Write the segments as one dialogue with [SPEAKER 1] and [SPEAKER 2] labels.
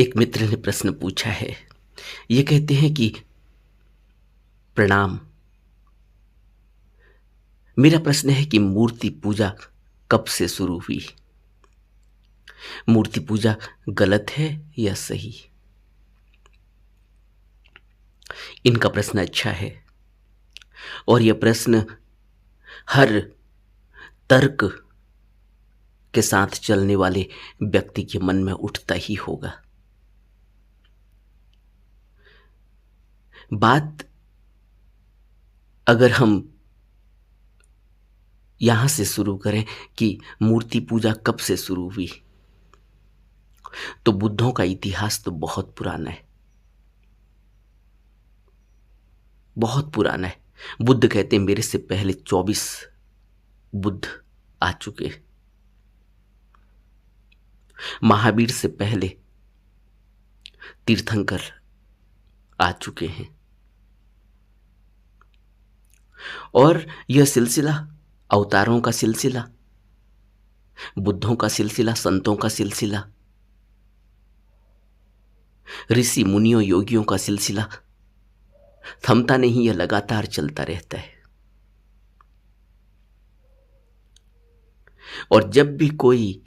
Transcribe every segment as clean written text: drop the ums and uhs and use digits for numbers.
[SPEAKER 1] एक मित्र ने प्रश्न पूछा है। ये कहते हैं कि प्रणाम। मेरा प्रश्न है कि मूर्ति पूजा कब से शुरू हुई? मूर्ति पूजा गलत है या सही? इनका प्रश्न अच्छा है और यह प्रश्न हर तर्क के साथ चलने वाले व्यक्ति के मन में उठता ही होगा। बात अगर हम यहां से शुरू करें कि मूर्ति पूजा कब से शुरू हुई, तो बुद्धों का इतिहास तो बहुत पुराना है, बहुत पुराना है। बुद्ध कहते हैं मेरे से पहले 24 बुद्ध आ चुके। महावीर से पहले तीर्थंकर आ चुके हैं और यह सिलसिला अवतारों का सिलसिला, बुद्धों का सिलसिला, संतों का सिलसिला, ऋषि मुनियों योगियों का सिलसिला थमता नहीं, यह लगातार चलता रहता है। और जब भी कोई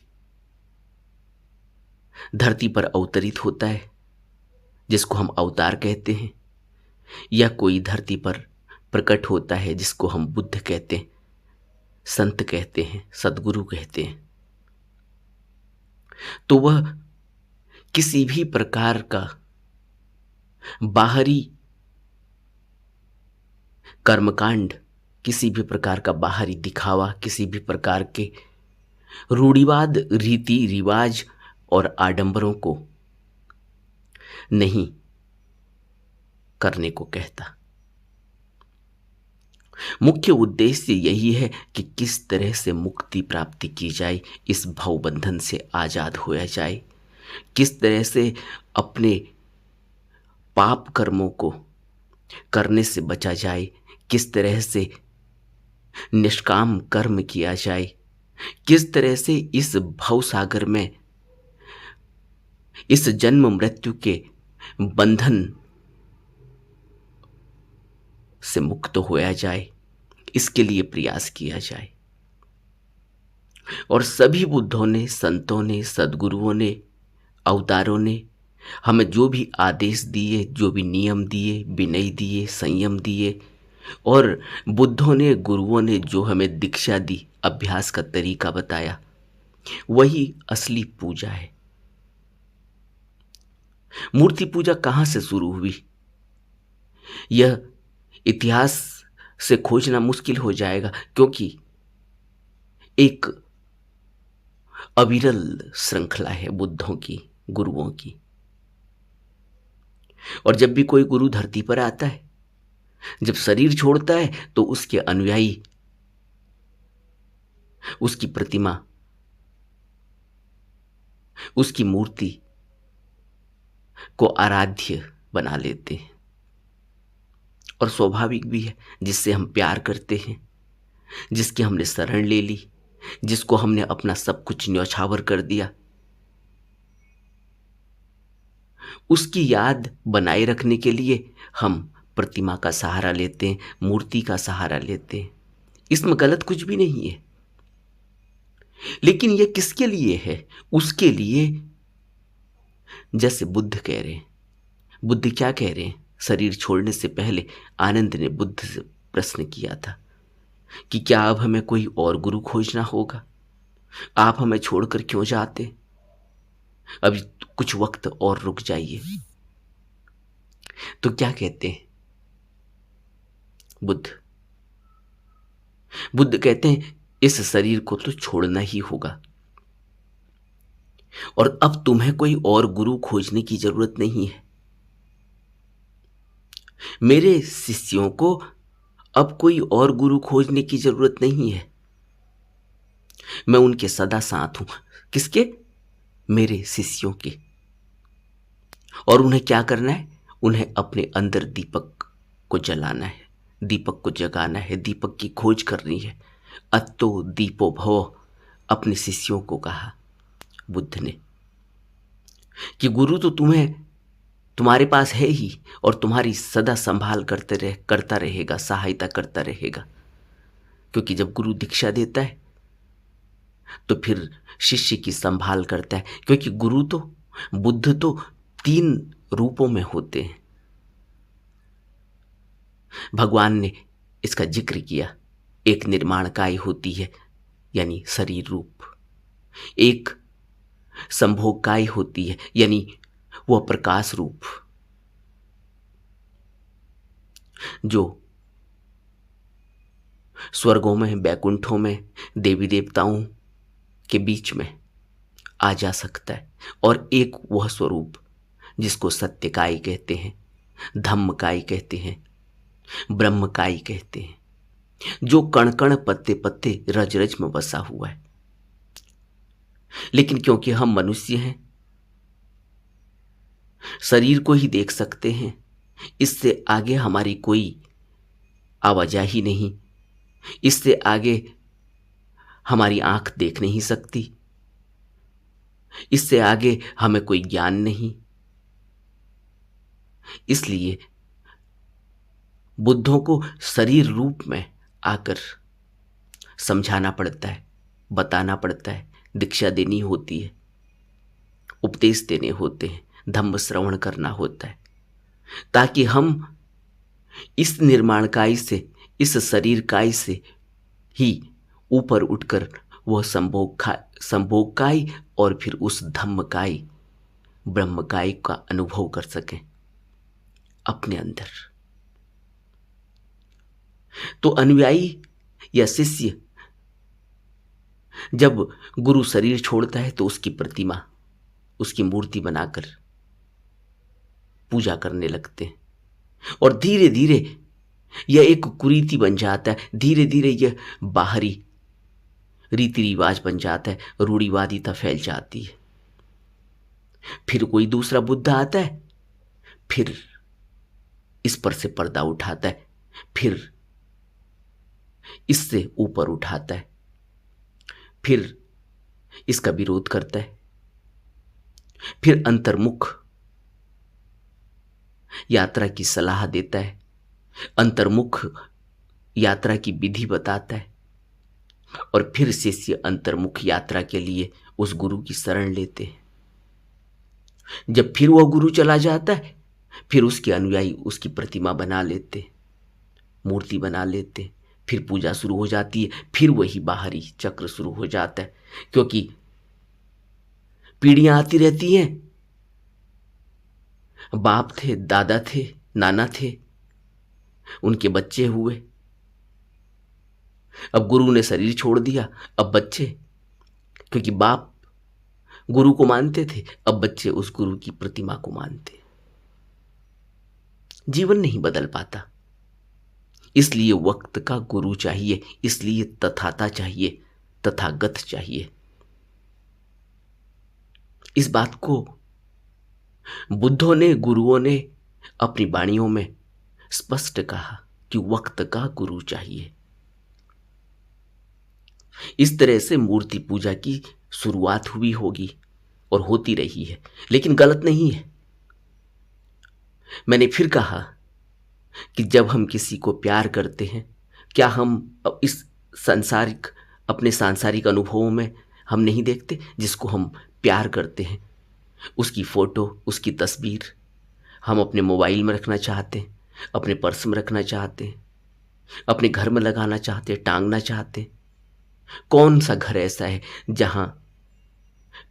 [SPEAKER 1] धरती पर अवतरित होता है, जिसको हम अवतार कहते हैं, या कोई धरती पर प्रकट होता है जिसको हम बुद्ध कहते हैं, संत कहते हैं, सद्गुरु कहते हैं, तो वह किसी भी प्रकार का बाहरी कर्मकांड, किसी भी प्रकार का बाहरी दिखावा, किसी भी प्रकार के रूढ़िवाद, रीति रिवाज और आडंबरों को नहीं करने को कहता। मुख्य उद्देश्य यही है कि किस तरह से मुक्ति प्राप्ति की जाए, इस भवबंधन से आजाद होया जाए, किस तरह से अपने पाप कर्मों को करने से बचा जाए, किस तरह से निष्काम कर्म किया जाए, किस तरह से इस भवसागर में, इस जन्म मृत्यु के बंधन से मुक्त होया जाए, इसके लिए प्रयास किया जाए। और सभी बुद्धों ने, संतों ने, सद्गुरुओं ने, अवतारों ने हमें जो भी आदेश दिए, जो भी नियम दिए, विनय दिए, संयम दिए, और बुद्धों ने, गुरुओं ने जो हमें दीक्षा दी, अभ्यास का तरीका बताया, वही असली पूजा है। मूर्ति पूजा कहां से शुरू हुई, यह इतिहास से खोजना मुश्किल हो जाएगा, क्योंकि एक अविरल श्रृंखला है बुद्धों की, गुरुओं की। और जब भी कोई गुरु धरती पर आता है, जब शरीर छोड़ता है, तो उसके अनुयायी उसकी प्रतिमा, उसकी मूर्ति को आराध्य बना लेते हैं। और स्वाभाविक भी है, जिससे हम प्यार करते हैं, जिसकी हमने शरण ले ली, जिसको हमने अपना सब कुछ न्यौछावर कर दिया, उसकी याद बनाए रखने के लिए हम प्रतिमा का सहारा लेते हैं, मूर्ति का सहारा लेते हैं। इसमें गलत कुछ भी नहीं है, लेकिन यह किसके लिए है? उसके लिए, जैसे बुद्ध कह रहे हैं। बुद्ध क्या कह रहे हैं? शरीर छोड़ने से पहले आनंद ने बुद्ध से प्रश्न किया था कि क्या अब हमें कोई और गुरु खोजना होगा? आप हमें छोड़कर क्यों जाते? अभी कुछ वक्त और रुक जाइए। तो क्या कहते हैं बुद्ध? बुद्ध कहते हैं इस शरीर को तो छोड़ना ही होगा, और अब तुम्हें कोई और गुरु खोजने की जरूरत नहीं है। मेरे शिष्यों को अब कोई और गुरु खोजने की जरूरत नहीं है। मैं उनके सदा साथ हूं। किसके? मेरे शिष्यों के। और उन्हें क्या करना है? उन्हें अपने अंदर दीपक को जलाना है, दीपक को जगाना है, दीपक की खोज करनी है। अत्तो दीपो भव, अपने शिष्यों को कहा बुद्ध ने कि गुरु तो तुम्हारे पास है ही और तुम्हारी सदा संभाल करता रहेगा, सहायता करता रहेगा। क्योंकि जब गुरु दीक्षा देता है तो फिर शिष्य की संभाल करता है, क्योंकि बुद्ध तो 3 रूपों में होते हैं। भगवान ने इसका जिक्र किया। एक निर्माणकाय होती है यानी शरीर रूप, एक संभोगकाय होती है यानी वह प्रकाश रूप, जो स्वर्गों में, बैकुंठों में, देवी देवताओं के बीच में आ जा सकता है। और एक वह स्वरूप जिसको सत्यकाय कहते हैं, धम्मकाय कहते हैं, ब्रह्मकाय कहते हैं, जो कण कण पत्ते पत्ते रज रज में बसा हुआ है। लेकिन क्योंकि हम मनुष्य हैं, शरीर को ही देख सकते हैं, इससे आगे हमारी कोई आवाजाही नहीं, इससे आगे हमारी आंख देख नहीं सकती, इससे आगे हमें कोई ज्ञान नहीं। इसलिए बुद्धों को शरीर रूप में आकर समझाना पड़ता है, बताना पड़ता है, दीक्षा देनी होती है, उपदेश देने होते हैं, धम्म श्रवण करना होता है, ताकि हम इस निर्माणकाय से, इस शरीरकाय से ही ऊपर उठकर वह संभोगकाय और फिर उस धम्मकाय, ब्रह्मकाय का अनुभव कर सकें अपने अंदर। तो अनुयायी या शिष्य जब गुरु शरीर छोड़ता है तो उसकी प्रतिमा, उसकी मूर्ति बनाकर पूजा करने लगते हैं, और धीरे धीरे यह एक कुरीति बन जाता है, धीरे धीरे यह बाहरी रीति रिवाज बन जाता है, रूढ़िवादिता फैल जाती है। फिर कोई दूसरा बुद्ध आता है, फिर इस पर से पर्दा उठाता है, फिर इससे ऊपर उठाता है, फिर इसका विरोध करता है, फिर अंतर्मुख यात्रा की सलाह देता है, अंतर्मुख यात्रा की विधि बताता है, और फिर शिष्य अंतर्मुख यात्रा के लिए उस गुरु की शरण लेते हैं। जब फिर वह गुरु चला जाता है, फिर उसके अनुयायी उसकी प्रतिमा बना लेते, मूर्ति बना लेते, फिर पूजा शुरू हो जाती है, फिर वही बाहरी चक्र शुरू हो जाता है। क्योंकि पीढ़ियां आती रहती हैं, बाप थे, दादा थे, नाना थे, उनके बच्चे हुए, अब गुरु ने शरीर छोड़ दिया, अब बच्चे, क्योंकि बाप गुरु को मानते थे, अब बच्चे उस गुरु की प्रतिमा को मानते। जीवन नहीं बदल पाता, इसलिए वक्त का गुरु चाहिए, इसलिए तथाता चाहिए, तथागत चाहिए। इस बात को बुद्धों ने, गुरुओं ने अपनी वाणियों में स्पष्ट कहा कि वक्त का गुरु चाहिए। इस तरह से मूर्ति पूजा की शुरुआत हुई होगी और होती रही है, लेकिन गलत नहीं है। मैंने फिर कहा कि जब हम किसी को प्यार करते हैं, क्या हम इस अपने सांसारिक अनुभवों में हम नहीं देखते? जिसको हम प्यार करते हैं, उसकी फोटो, उसकी तस्वीर हम अपने मोबाइल में रखना चाहते हैं, अपने पर्स में रखना चाहते हैं, अपने घर में लगाना चाहते हैं, टांगना चाहते हैं। कौन सा घर ऐसा है जहां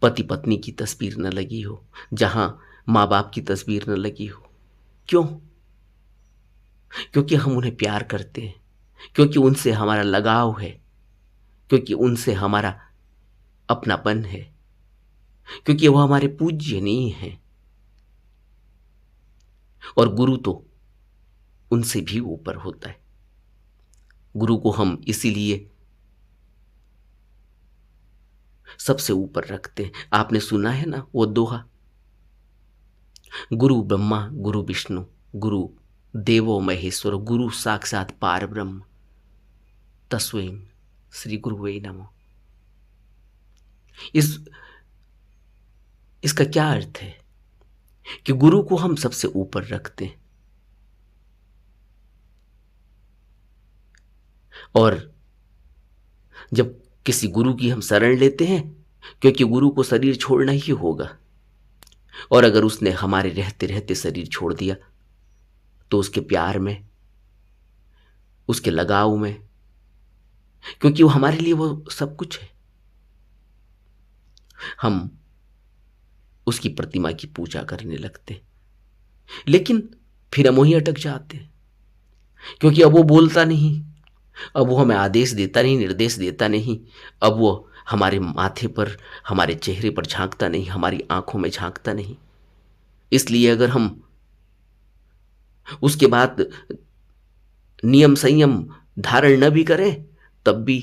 [SPEAKER 1] पति पत्नी की तस्वीर न लगी हो, जहां माँ बाप की तस्वीर न लगी हो? क्यों? क्योंकि हम उन्हें प्यार करते हैं, क्योंकि उनसे हमारा लगाव है, क्योंकि उनसे हमारा अपनापन है, क्योंकि वह हमारे पूज्य नहीं है। और गुरु तो उनसे भी ऊपर होता है। गुरु को हम इसीलिए सबसे ऊपर रखते हैं। आपने सुना है ना वो दोहा, गुरु ब्रह्मा गुरु विष्णु गुरु देवो महेश्वर गुरु साक्षात पार ब्रह्म तस्मै श्री गुरुवे नमः। इसका क्या अर्थ है? कि गुरु को हम सबसे ऊपर रखते हैं। और जब किसी गुरु की हम शरण लेते हैं, क्योंकि गुरु को शरीर छोड़ना ही होगा, और अगर उसने हमारे रहते रहते शरीर छोड़ दिया तो उसके प्यार में, उसके लगाव में, क्योंकि वो हमारे लिए वो सब कुछ है, हम उसकी प्रतिमा की पूजा करने लगते। लेकिन फिर हम वहीं अटक जाते हैं, क्योंकि अब वो बोलता नहीं, अब वो हमें आदेश देता नहीं, निर्देश देता नहीं, अब वो हमारे माथे पर, हमारे चेहरे पर झांकता नहीं, हमारी आंखों में झांकता नहीं। इसलिए अगर हम उसके बाद नियम संयम धारण न भी करें तब भी,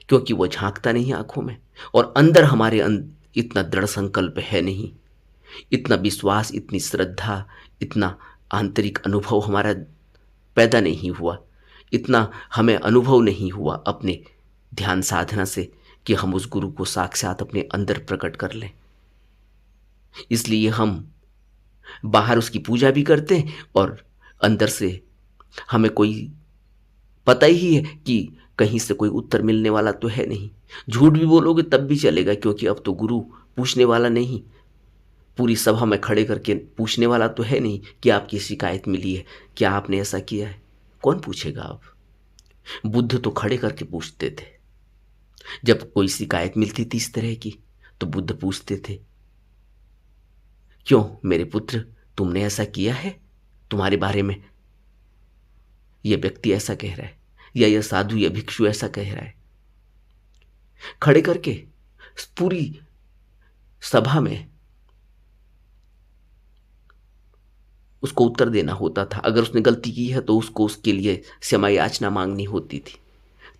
[SPEAKER 1] क्योंकि वो झांकता नहीं आंखों में, और अंदर हमारे इतना दृढ़ संकल्प है नहीं, इतना विश्वास, इतनी श्रद्धा, इतना आंतरिक अनुभव हमारा पैदा नहीं हुआ, इतना हमें अनुभव नहीं हुआ अपने ध्यान साधना से कि हम उस गुरु को साक्षात अपने अंदर प्रकट कर लें। इसलिए हम बाहर उसकी पूजा भी करते हैं और अंदर से हमें कोई पता ही है कि कहीं से कोई उत्तर मिलने वाला तो है नहीं। झूठ भी बोलोगे तब भी चलेगा, क्योंकि अब तो गुरु पूछने वाला नहीं, पूरी सभा में खड़े करके पूछने वाला तो है नहीं कि आपकी शिकायत मिली है, क्या आपने ऐसा किया है। कौन पूछेगा अब? बुद्ध तो खड़े करके पूछते थे। जब कोई शिकायत मिलती थी इस तरह की तो बुद्ध पूछते थे, क्यों मेरे पुत्र, तुमने ऐसा किया है? तुम्हारे बारे में यह व्यक्ति ऐसा कह रहा है, या यह साधु या भिक्षु ऐसा कह रहा है। खड़े करके पूरी सभा में उसको उत्तर देना होता था। अगर उसने गलती की है तो उसको उसके लिए क्षमा याचना मांगनी होती थी,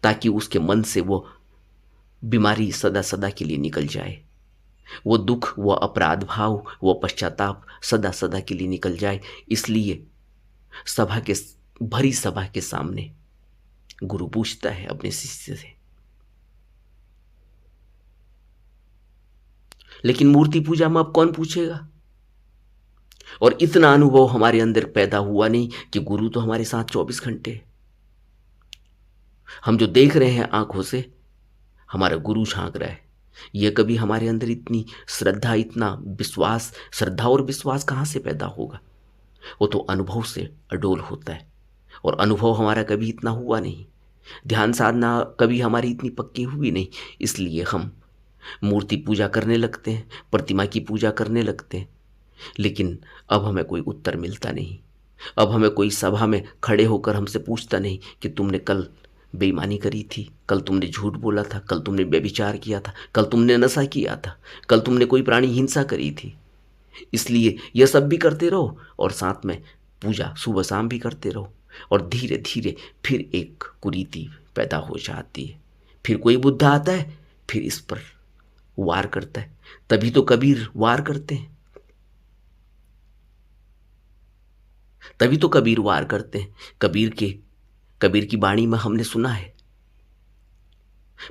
[SPEAKER 1] ताकि उसके मन से वो बीमारी सदा सदा के लिए निकल जाए, वो दुख, वो अपराध भाव, वो पश्चाताप सदा सदा के लिए निकल जाए। इसलिए भरी सभा के सामने गुरु पूछता है अपने शिष्य से। लेकिन मूर्ति पूजा में अब कौन पूछेगा? और इतना अनुभव हमारे अंदर पैदा हुआ नहीं कि गुरु तो हमारे साथ 24 घंटे, हम जो देख रहे हैं आंखों से, हमारा गुरु झांक रहा है। यह कभी हमारे अंदर इतनी श्रद्धा, इतना विश्वास, श्रद्धा और विश्वास कहाँ से पैदा होगा? वो तो अनुभव से अडोल होता है, और अनुभव हमारा कभी इतना हुआ नहीं, ध्यान साधना कभी हमारी इतनी पक्की हुई नहीं। इसलिए हम मूर्ति पूजा करने लगते हैं, प्रतिमा की पूजा करने लगते हैं, लेकिन अब हमें कोई उत्तर मिलता नहीं। अब हमें कोई सभा में खड़े होकर हमसे पूछता नहीं कि तुमने कल बेईमानी करी थी, कल तुमने झूठ बोला था, कल तुमने व्यभिचार किया था, कल तुमने नशा किया था, कल तुमने कोई प्राणी हिंसा करी थी। इसलिए यह सब भी करते रहो और साथ में पूजा सुबह शाम भी करते रहो, और धीरे धीरे फिर एक कुरीति पैदा हो जाती है। फिर कोई बुद्ध आता है, फिर इस पर वार करता है। तभी तो कबीर वार करते हैं, तभी तो कबीर वार करते हैं। कबीर की वाणी में हमने सुना है,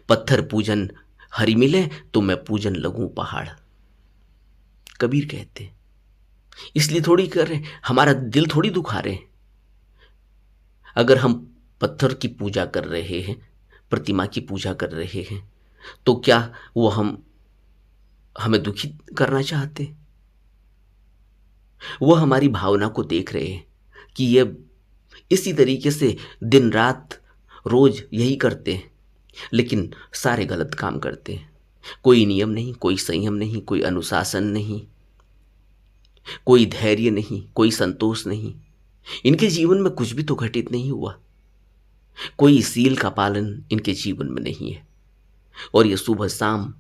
[SPEAKER 1] पत्थर पूजन हरि मिले तो मैं पूजन लगूं पहाड़। कबीर कहते हैं। इसलिए थोड़ी कर रहे हैं, हमारा दिल थोड़ी दुखा रहे हैं। अगर हम पत्थर की पूजा कर रहे हैं, प्रतिमा की पूजा कर रहे हैं, तो क्या वो हमें दुखी करना चाहते? वो हमारी भावना को देख रहे हैं कि ये इसी तरीके से दिन रात रोज यही करते हैं, लेकिन सारे गलत काम करते हैं। कोई नियम नहीं, कोई संयम नहीं, कोई अनुशासन नहीं, कोई धैर्य नहीं, कोई संतोष नहीं। इनके जीवन में कुछ भी तो घटित नहीं हुआ, कोई सील का पालन इनके जीवन में नहीं है, और ये सुबह शाम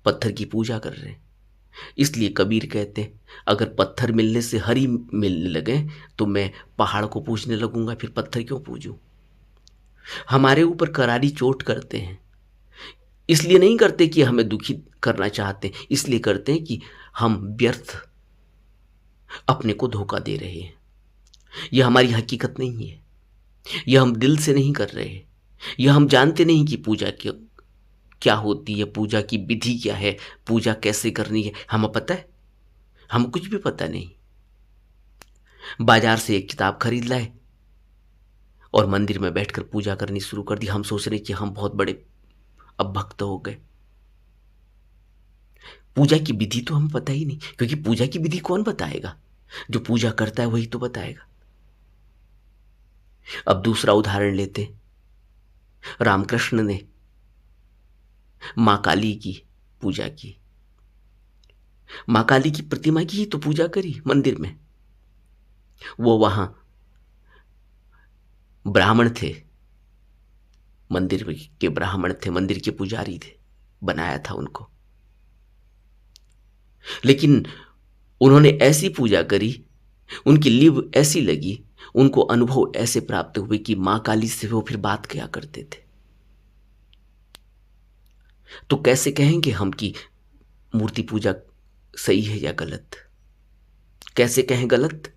[SPEAKER 1] पत्थर की पूजा कर रहे हैं। इसलिए कबीर कहते हैं, अगर पत्थर मिलने से हरि मिलने लगे तो मैं पहाड़ को पूजने लगूंगा, फिर पत्थर क्यों पूजूं? हमारे ऊपर करारी चोट करते हैं, इसलिए नहीं करते कि हमें दुखी करना चाहते, इसलिए करते हैं कि हम व्यर्थ अपने को धोखा दे रहे हैं। यह हमारी हकीकत नहीं है, यह हम दिल से नहीं कर रहे, यह हम जानते नहीं कि पूजा क्या होती है, पूजा की विधि क्या है, पूजा कैसे करनी है। हमें पता है हम कुछ भी पता नहीं। बाजार से एक किताब खरीद लाए और मंदिर में बैठकर पूजा करनी शुरू कर दी। हम सोच रहे कि हम बहुत बड़े अब भक्त हो गए। पूजा की विधि तो हमें पता ही नहीं, क्योंकि पूजा की विधि कौन बताएगा? जो पूजा करता है वही तो बताएगा। अब दूसरा उदाहरण लेते। रामकृष्ण ने मां काली की पूजा की। मां काली की प्रतिमा की ही तो पूजा करी मंदिर में। वो वहां ब्राह्मण थे, मंदिर के ब्राह्मण थे, मंदिर के पुजारी थे, बनाया था उनको। लेकिन उन्होंने ऐसी पूजा करी, उनकी लिव ऐसी लगी, उनको अनुभव ऐसे प्राप्त हुए कि मां काली से वो फिर बात किया करते थे। तो कैसे कहेंगे हम कि मूर्ति पूजा सही है या गलत? कैसे कहें गलत?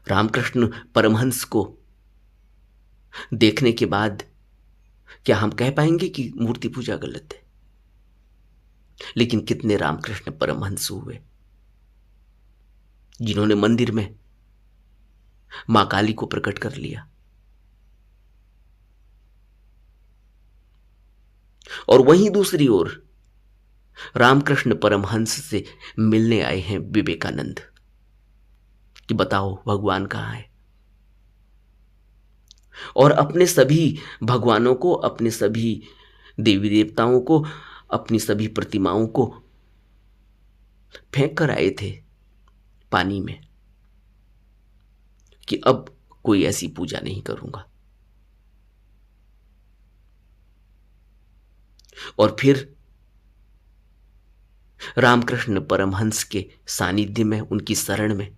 [SPEAKER 1] रामकृष्ण परमहंस को देखने के बाद क्या हम कह पाएंगे कि मूर्ति पूजा गलत है? लेकिन कितने रामकृष्ण परमहंस हुए जिन्होंने मंदिर में मां काली को प्रकट कर लिया। और वहीं दूसरी ओर रामकृष्ण परमहंस से मिलने आए हैं विवेकानंद कि बताओ भगवान कहाँ है। और अपने सभी भगवानों को, अपने सभी देवी देवताओं को, अपनी सभी प्रतिमाओं को फेंक कर आए थे पानी में कि अब कोई ऐसी पूजा नहीं करूंगा। और फिर रामकृष्ण परमहंस के सानिध्य में, उनकी शरण में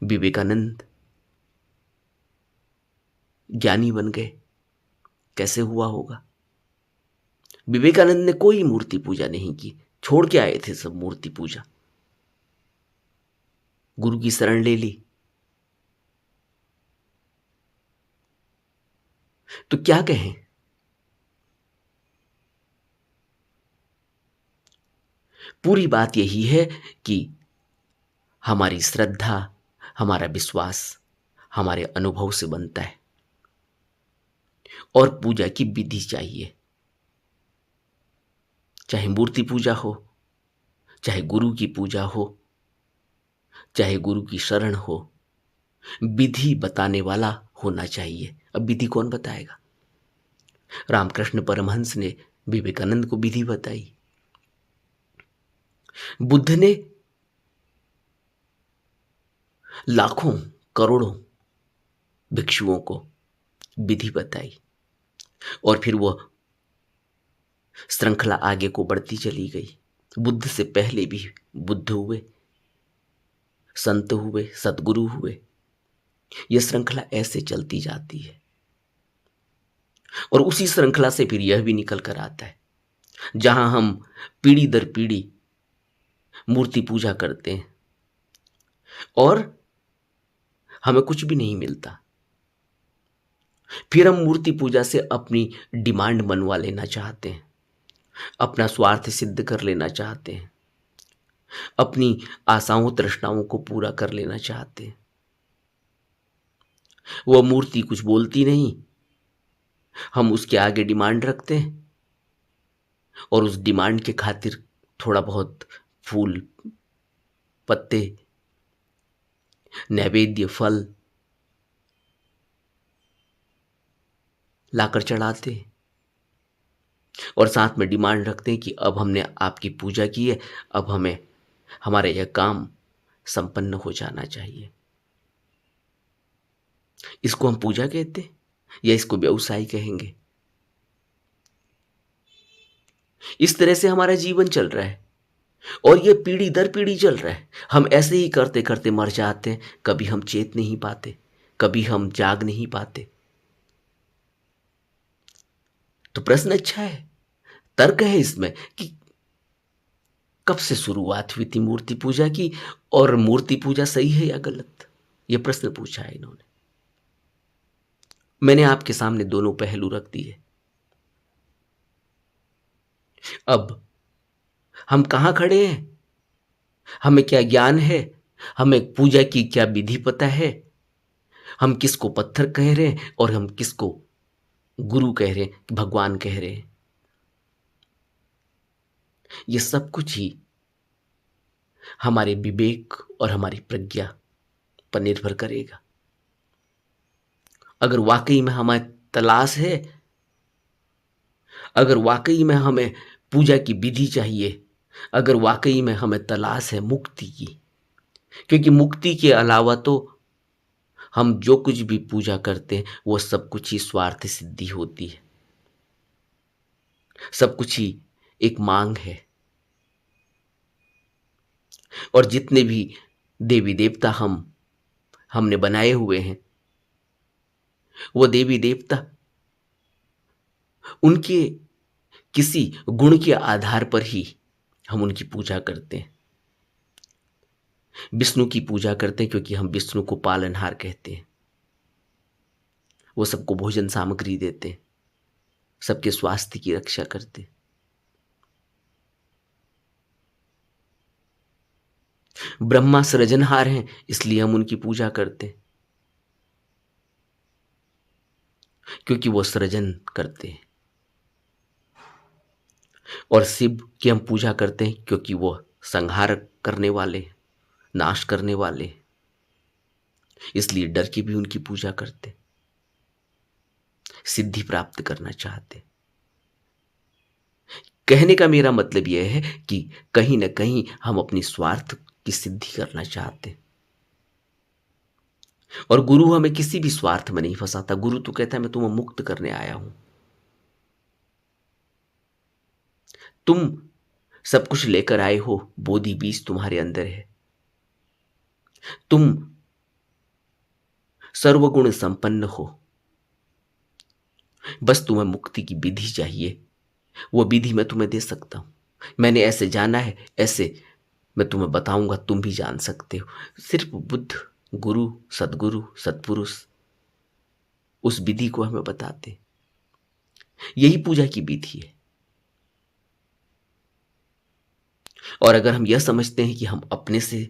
[SPEAKER 1] विवेकानंद ज्ञानी बन गए। कैसे हुआ होगा? विवेकानंद ने कोई मूर्ति पूजा नहीं की, छोड़ के आए थे सब मूर्ति पूजा, गुरु की शरण ले ली। तो क्या कहें? पूरी बात यही है कि हमारी श्रद्धा, हमारा विश्वास हमारे अनुभव से बनता है और पूजा की विधि चाहिए। चाहे मूर्ति पूजा हो, चाहे गुरु की पूजा हो, चाहे गुरु की शरण हो, विधि बताने वाला होना चाहिए। अब विधि कौन बताएगा? रामकृष्ण परमहंस ने विवेकानंद को विधि बताई। बुद्ध ने लाखों करोड़ों भिक्षुओं को विधि बताई और फिर वो श्रृंखला आगे को बढ़ती चली गई। बुद्ध से पहले भी बुद्ध हुए, संत हुए, सद्गुरु हुए। यह श्रृंखला ऐसे चलती जाती है और उसी श्रृंखला से फिर यह भी निकल कर आता है, जहां हम पीढ़ी दर पीढ़ी मूर्ति पूजा करते हैं और हमें कुछ भी नहीं मिलता। फिर हम मूर्ति पूजा से अपनी डिमांड मनवा लेना चाहते हैं, अपना स्वार्थ सिद्ध कर लेना चाहते हैं, अपनी आशाओं तृष्णाओं को पूरा कर लेना चाहते हैं। वह मूर्ति कुछ बोलती नहीं, हम उसके आगे डिमांड रखते हैं और उस डिमांड के खातिर थोड़ा बहुत फूल, पत्ते, नैवेद्य, फल लाकर चढ़ाते हैं और साथ में डिमांड रखते हैं कि अब हमने आपकी पूजा की है, अब हमें हमारा यह काम संपन्न हो जाना चाहिए। इसको हम पूजा कहते हैं या इसको व्यवसाय कहेंगे? इस तरह से हमारा जीवन चल रहा है और यह पीढ़ी दर पीढ़ी चल रहा है। हम ऐसे ही करते करते मर जाते हैं। कभी हम चेत नहीं पाते, कभी हम जाग नहीं पाते। तो प्रश्न अच्छा है, तर्क है इसमें कि कब से शुरुआत हुई थी मूर्ति पूजा की और मूर्ति पूजा सही है या गलत? यह प्रश्न पूछा है इन्होंने। मैंने आपके सामने दोनों पहलू रख दिए। अब हम कहाँ खड़े हैं, हमें क्या ज्ञान है, हमें पूजा की क्या विधि पता है, हम किसको पत्थर कह रहे हैं और हम किसको गुरु कह रहे हैं, भगवान कह रहे हैं। ये सब कुछ ही हमारे विवेक और हमारी प्रज्ञा पर निर्भर करेगा। अगर वाकई में हमें तलाश है, अगर वाकई में हमें पूजा की विधि चाहिए, अगर वाकई में हमें तलाश है मुक्ति की, क्योंकि मुक्ति के अलावा तो हम जो कुछ भी पूजा करते हैं वो सब कुछ ही स्वार्थ सिद्धि होती है, सब कुछ ही एक मांग है। और जितने भी देवी देवता हमने बनाए हुए हैं, वो देवी देवता उनके किसी गुण के आधार पर ही हम उनकी पूजा करते हैं। विष्णु की पूजा करते हैं क्योंकि हम विष्णु को पालनहार कहते हैं, वो सबको भोजन सामग्री देते हैं, सबके स्वास्थ्य की रक्षा करते हैं। ब्रह्मा सृजनहार हैं, इसलिए हम उनकी पूजा करते हैं, क्योंकि वो सृजन करते हैं। और शिव की हम पूजा करते हैं क्योंकि वो संहार करने वाले, नाश करने वाले, इसलिए डर की भी उनकी पूजा करते, सिद्धि प्राप्त करना चाहते। कहने का मेरा मतलब यह है कि कहीं ना कहीं हम अपनी स्वार्थ की सिद्धि करना चाहते, और गुरु हमें किसी भी स्वार्थ में नहीं फंसाता। गुरु तो कहता है मैं तुम्हें मुक्त करने आया हूं, तुम सब कुछ लेकर आए हो, बोधि बीज तुम्हारे अंदर है, तुम सर्वगुण संपन्न हो, बस तुम्हें मुक्ति की विधि चाहिए, वो विधि मैं तुम्हें दे सकता हूं। मैंने ऐसे जाना है, ऐसे मैं तुम्हें बताऊंगा, तुम भी जान सकते हो। सिर्फ बुद्ध, गुरु, सदगुरु, सत्पुरुष उस विधि को हमें बताते, यही पूजा की विधि है। और अगर हम यह समझते हैं कि हम अपने से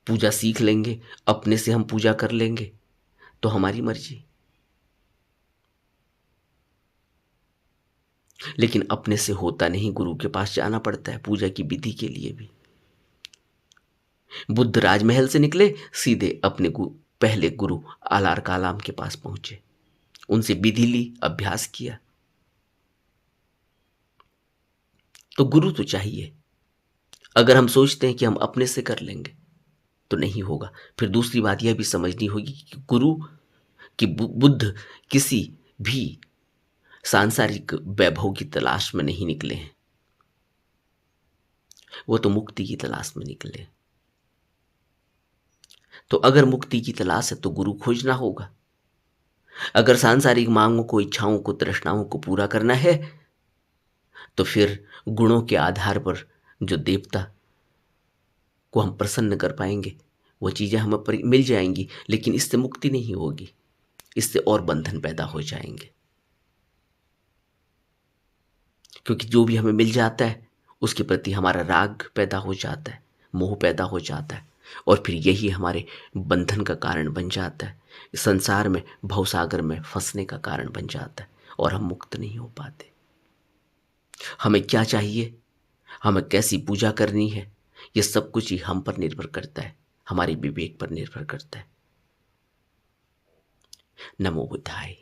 [SPEAKER 1] पूजा सीख लेंगे, अपने से हम पूजा कर लेंगे, तो हमारी मर्जी। लेकिन अपने से होता नहीं, गुरु के पास जाना पड़ता है पूजा की विधि के लिए भी। बुद्ध राजमहल से निकले, सीधे अपने पहले गुरु आलार कालाम के पास पहुंचे, उनसे विधि ली, अभ्यास किया। तो गुरु तो चाहिए। अगर हम सोचते हैं कि हम अपने से कर लेंगे तो नहीं होगा। फिर दूसरी बात यह भी समझनी होगी कि गुरु कि बुद्ध किसी भी सांसारिक वैभव की तलाश में नहीं निकले हैं, वो तो मुक्ति की तलाश में निकले। तो अगर मुक्ति की तलाश है तो गुरु खोजना होगा। अगर सांसारिक मांगों को, इच्छाओं को, तृष्णाओं को पूरा करना है तो फिर गुणों के आधार पर जो देवता को हम प्रसन्न कर पाएंगे वो चीजें हमें मिल जाएंगी, लेकिन इससे मुक्ति नहीं होगी, इससे और बंधन पैदा हो जाएंगे। क्योंकि जो भी हमें मिल जाता है उसके प्रति हमारा राग पैदा हो जाता है, मोह पैदा हो जाता है, और फिर यही हमारे बंधन का कारण बन जाता है, संसार में, भवसागर में फंसने का कारण बन जाता है, और हम मुक्त नहीं हो पाते। हमें क्या चाहिए, हमें कैसी पूजा करनी है, ये सब कुछ ही हम पर निर्भर करता है, हमारे विवेक पर निर्भर करता है। नमो बुद्धाय।